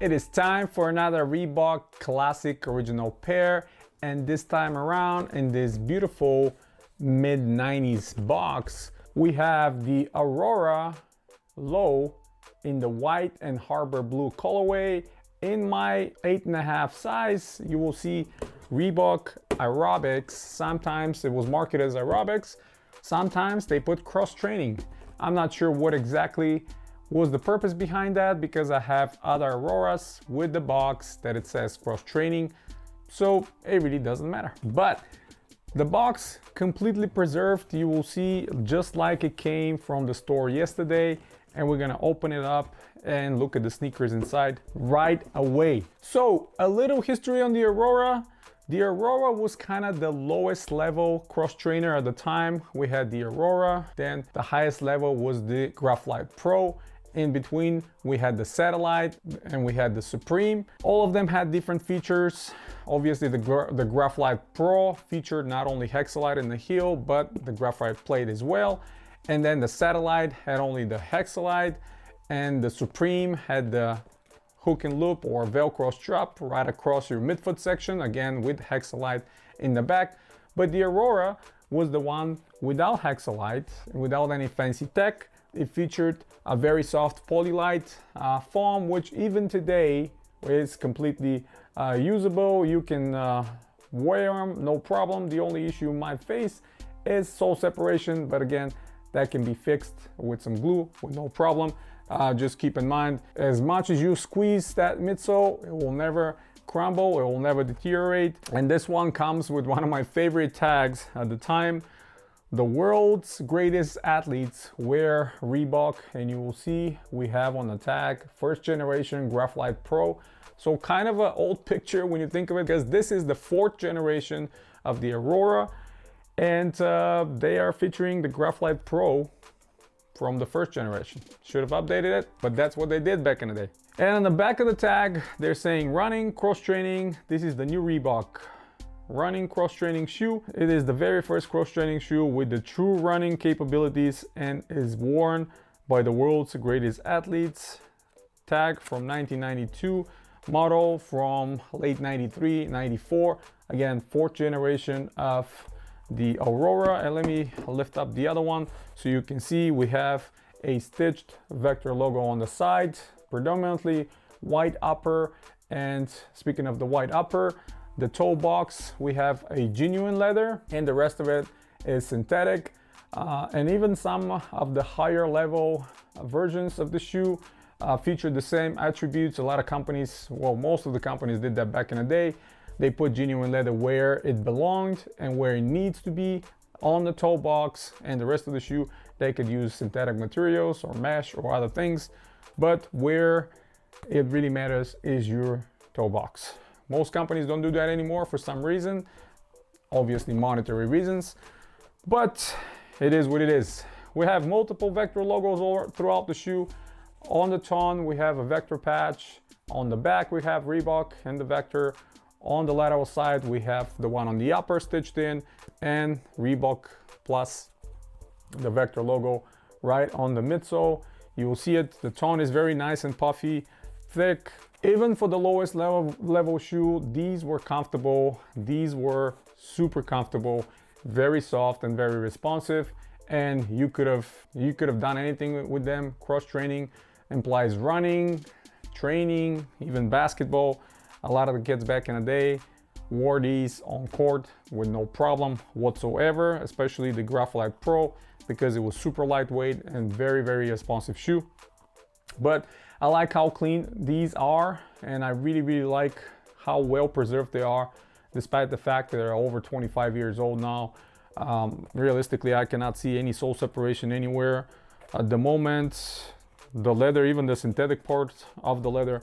It is time for another Reebok Classic Original pair, and this time around in this beautiful mid-90s box we have the Aurora Low in the white and Harbor blue colorway. In my 8.5 size you will see Reebok Aerobics. Sometimes it was marketed as Aerobics, sometimes they put Cross-Training. I'm not sure what exactly was the purpose behind that, because I have other Auroras with the box that it says Cross-Training, so it really doesn't matter. But the box completely preserved, you will see, just like it came from the store yesterday, and we're gonna open it up and look at the sneakers inside right away. So a little history on the Aurora. The Aurora was kind of the lowest level cross trainer at the time. We had the Aurora, then the highest level was the Graphite Pro. In between we had the Satellite and we had the Supreme. All of them had different features. Obviously the Graphite Pro featured not only Hexalite in the heel, but the graphite plate as well. And then the Satellite had only the Hexalite, and the Supreme had the hook and loop or Velcro strap right across your midfoot section, again with Hexalite in the back. But the Aurora was the one without Hexalite, without any fancy tech. It featured a very soft Polylite foam, which even today is completely usable. You can wear them, no problem. The only issue you might face is sole separation, but again, that can be fixed with some glue with no problem. Just keep in mind, as much as you squeeze that midsole, it will never crumble, it will never deteriorate. And this one comes with one of my favorite tags at the time. The world's greatest athletes wear Reebok, and you will see we have on the tag first generation Graphite Pro. So kind of an old picture when you think of it, because this is the 4th generation of the Aurora, and they are featuring the Graphite Pro from the 1st generation. Should have updated it, but that's what they did back in the day. And on the back of the tag they're saying running cross-training. This is the new Reebok running cross-training shoe. It is the very first cross-training shoe with the true running capabilities and is worn by the world's greatest athletes. Tag from 1992, model from late 93, 94. Again, 4th generation of the Aurora. And let me lift up the other one so you can see we have a stitched vector logo on the side, predominantly white upper. And speaking of the white upper, the toe box, we have a genuine leather and the rest of it is synthetic. And even some of the higher level versions of the shoe feature the same attributes. A lot of companies, well, most of the companies did that back in the day. They put genuine leather where it belonged and where it needs to be on the toe box, and the rest of the shoe they could use synthetic materials or mesh or other things. But where it really matters is your toe box. Most companies don't do that anymore for some reason, obviously monetary reasons, but it is what it is. We have multiple vector logos all throughout the shoe. On the tongue we have a vector patch, on the back we have Reebok and the vector, on the lateral side we have the one on the upper stitched in, and Reebok plus the vector logo right on the midsole. You will see it, the tone is very nice and puffy, thick. Even for the lowest level shoe, these were comfortable. These were super comfortable, very soft and very responsive. And you could have done anything with them. Cross-training implies running, training, even basketball. A lot of the kids back in the day wore these on court with no problem whatsoever, especially the Graphite Pro, because it was super lightweight and very, very responsive shoe. But I like how clean these are, and I really, really like how well preserved they are, despite the fact that they're over 25 years old now. Realistically, I cannot see any sole separation anywhere. At the moment, the leather, even the synthetic parts of the leather,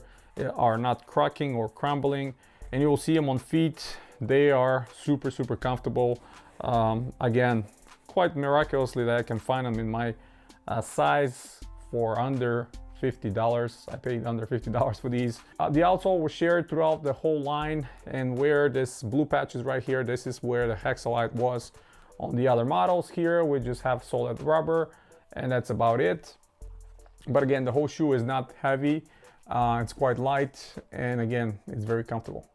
are not cracking or crumbling, and you will see them on feet. They are super, super comfortable. Again, quite miraculously that I can find them in my size for under $50. I paid under $50 for these. The outsole was shared throughout the whole line, and where this blue patch is right here, this is where the Hexalite was on the other models. Here we just have solid rubber, and that's about it. But again, the whole shoe is not heavy. It's quite light, and again, it's very comfortable.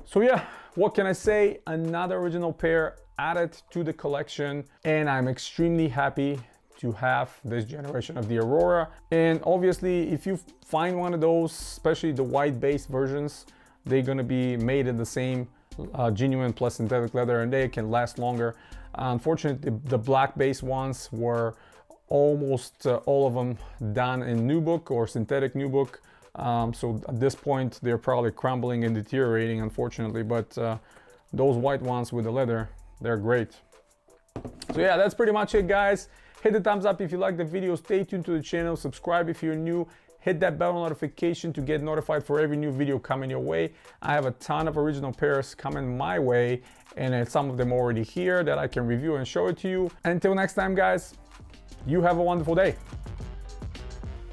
So yeah, what can I say? Another original pair added to the collection, and I'm extremely happy to have this generation of the Aurora. And obviously, if you find one of those, especially the white base versions, they're gonna be made in the same genuine plus synthetic leather, and they can last longer. Unfortunately, the black base ones were almost all of them done in nubuck or synthetic nubuck. So at this point, they're probably crumbling and deteriorating, unfortunately, but those white ones with the leather, they're great. So yeah, that's pretty much it, guys. Hit the thumbs up if you like the video, stay tuned to the channel, subscribe if you're new, hit that bell notification to get notified for every new video coming your way. I have a ton of original pairs coming my way, and some of them already here that I can review and show it to you. Until next time, guys, you have a wonderful day.